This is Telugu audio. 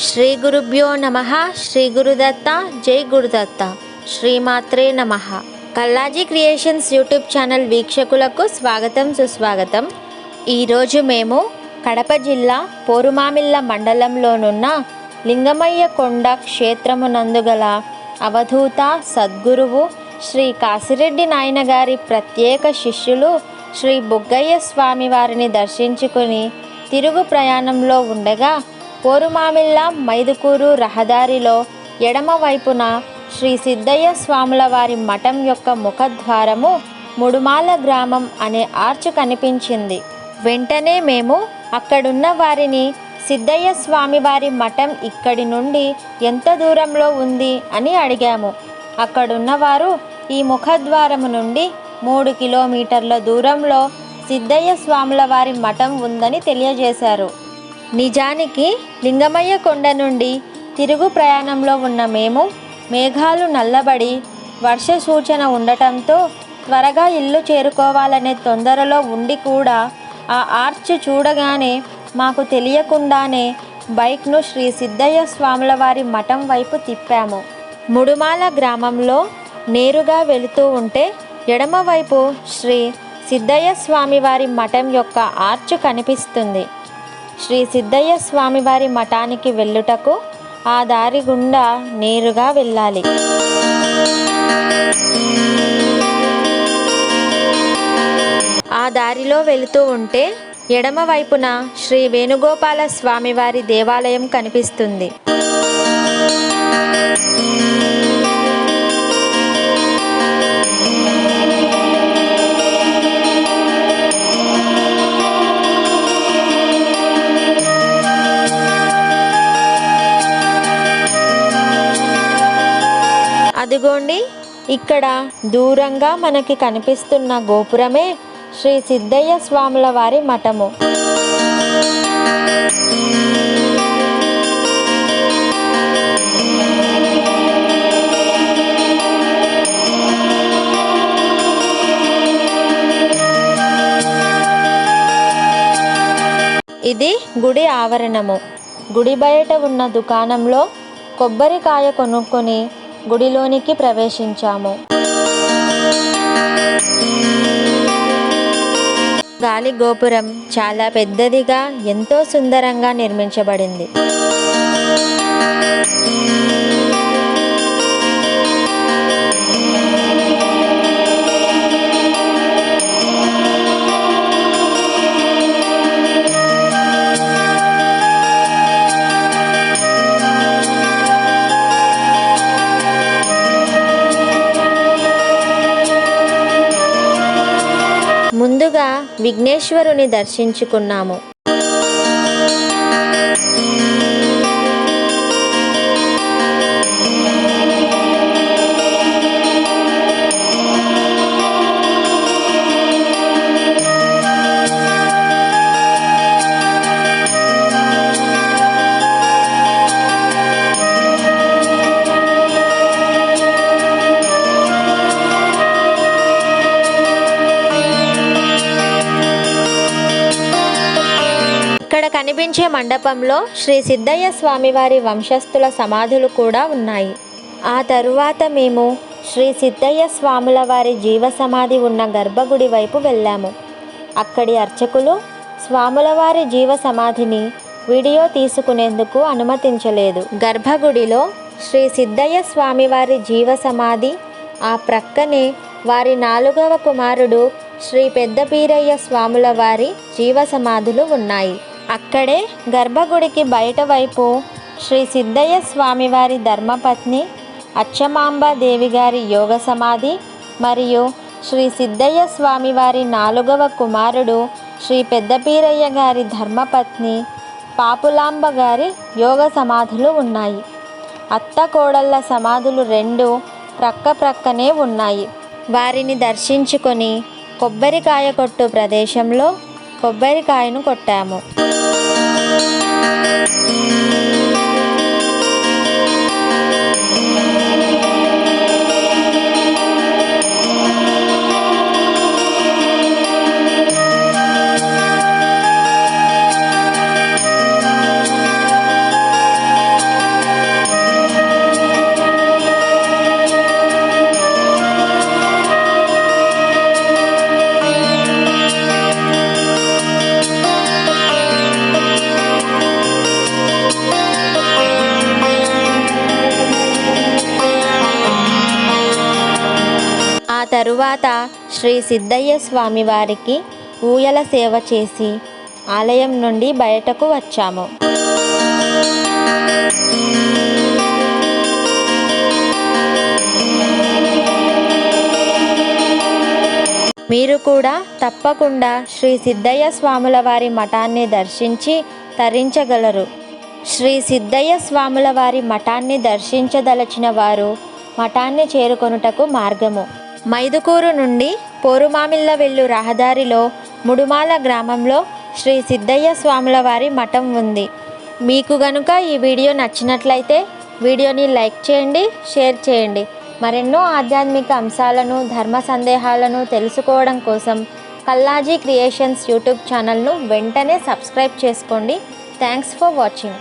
శ్రీ గురుభ్యో నమః. శ్రీ గురుదత్త. జై గురుదత్త. శ్రీమాత్రే నమః. కల్లాజీ క్రియేషన్స్ యూట్యూబ్ ఛానల్ వీక్షకులకు స్వాగతం, సుస్వాగతం. ఈరోజు మేము కడప జిల్లా పోరుమామిళ్ళ మండలంలోనున్న లింగమయ్య కొండ క్షేత్రమునందుగల అవధూత సద్గురువు శ్రీ కాశిరెడ్డి నాయన గారి ప్రత్యేక శిష్యులు శ్రీ బుగ్గయ్య స్వామి వారిని దర్శించుకుని తిరుగు ప్రయాణంలో ఉండగా పోరుమామిళ్ళ మైదుకూరు రహదారిలో ఎడమ వైపున శ్రీ సిద్ధయ్య స్వాముల వారి మఠం యొక్క ముఖద్వారము ముడుమాల గ్రామం అనే ఆర్చ్ కనిపించింది. వెంటనే మేము అక్కడున్న వారిని సిద్ధయ్య స్వామి వారి మఠం ఇక్కడి నుండి ఎంత దూరంలో ఉంది అని అడిగాము. అక్కడున్నవారు ఈ ముఖద్వారము నుండి 3 కిలోమీటర్ల దూరంలో సిద్ధయ్య స్వాముల వారి మఠం ఉందని తెలియజేశారు. నిజానికి లింగమయ్య కొండ నుండి తిరుగు ప్రయాణంలో ఉన్న మేము మేఘాలు నల్లబడి వర్ష సూచన ఉండటంతో త్వరగా ఇల్లు చేరుకోవాలనే తొందరలో ఉండి కూడా ఆ ఆర్చ్ చూడగానే మాకు తెలియకుండానే బైక్ను శ్రీ సిద్ధయ్య స్వాముల వారి మఠం వైపు తిప్పాము. ముడుమాల గ్రామంలో నేరుగా వెళుతూ ఉంటే ఎడమవైపు శ్రీ సిద్ధయ్య స్వామి వారి మఠం యొక్క ఆర్చ్ కనిపిస్తుంది. శ్రీ సిద్ధయ్య స్వామి వారి మఠానికి వెళ్ళుటకు ఆ దారి గుండా నేరుగా వెళ్ళాలి. ఆ దారిలో వెళుతూ ఉంటే ఎడమ వైపున శ్రీ వేణుగోపాల స్వామి వారి దేవాలయం కనిపిస్తుంది. అదిగోండి, ఇక్కడ దూరంగా మనకి కనిపిస్తున్న గోపురమే శ్రీ సిద్ధయ్య స్వాముల వారి మఠము. ఇది గుడి ఆవరణము. గుడి బయట ఉన్న దుకాణంలో కొబ్బరికాయ కొనుక్కొని గుడిలోనికి ప్రవేశించాము. గాలి గోపురం చాలా పెద్దదిగా ఎంతో సుందరంగా నిర్మించబడింది. ముందుగా విఘ్నేశ్వరుని దర్శించుకున్నాము. ఇక్కడ కనిపించే మండపంలో శ్రీ సిద్ధయ్య స్వామివారి వంశస్థుల సమాధులు కూడా ఉన్నాయి. ఆ తరువాత మేము శ్రీ సిద్ధయ్య స్వాముల వారి జీవ సమాధి ఉన్న గర్భగుడి వైపు వెళ్ళాము. అక్కడి అర్చకులు స్వాముల వారి జీవ సమాధిని వీడియో తీసుకునేందుకు అనుమతించలేదు. గర్భగుడిలో శ్రీ సిద్ధయ్య స్వామివారి జీవ సమాధి, ఆ ప్రక్కనే వారి 4వ కుమారుడు శ్రీ పెద్దపీరయ్య స్వాముల వారి జీవ సమాధులు ఉన్నాయి. అక్కడే గర్భగుడికి బయట వైపు శ్రీ సిద్ధయ్య స్వామివారి ధర్మపత్ని అచ్చమాంబ దేవి గారి యోగ సమాధి మరియు శ్రీ సిద్ధయ్య స్వామివారి 4వ కుమారుడు శ్రీ పెద్దపీరయ్య గారి ధర్మపత్ని పాపులాంబ గారి యోగ సమాధులు ఉన్నాయి. అత్త కోడళ్ళ సమాధులు 2 ప్రక్క ప్రక్కనే ఉన్నాయి. వారిని దర్శించుకొని కొబ్బరికాయ కొట్టు ప్రదేశంలో కొబ్బరికాయను కొట్టాము. తరువాత శ్రీ సిద్ధయ్య స్వామి వారికి ఊయల సేవ చేసి ఆలయం నుండి బయటకు వచ్చాము. మీరు కూడా తప్పకుండా శ్రీ సిద్ధయ్య స్వాముల వారి మఠాన్ని దర్శించి తరించగలరు. శ్రీ సిద్ధయ్య స్వాముల వారి మఠాన్ని దర్శించదలచిన వారు మఠాన్ని చేరుకొనుటకు మార్గము మైదుకూరు నుండి పోరుమామిళ్ళ వెళ్ళు రహదారిలో ముడుమాల గ్రామంలో శ్రీ సిద్ధయ్య స్వాముల వారి మఠం ఉంది. మీకు గనుక ఈ వీడియో నచ్చినట్లయితే వీడియోని లైక్ చేయండి, షేర్ చేయండి. మరెన్నో ఆధ్యాత్మిక అంశాలను, ధర్మ సందేహాలను తెలుసుకోవడం కోసం కల్లాజీ క్రియేషన్స్ యూట్యూబ్ ఛానల్ను వెంటనే సబ్స్క్రైబ్ చేసుకోండి. Thanks for watching.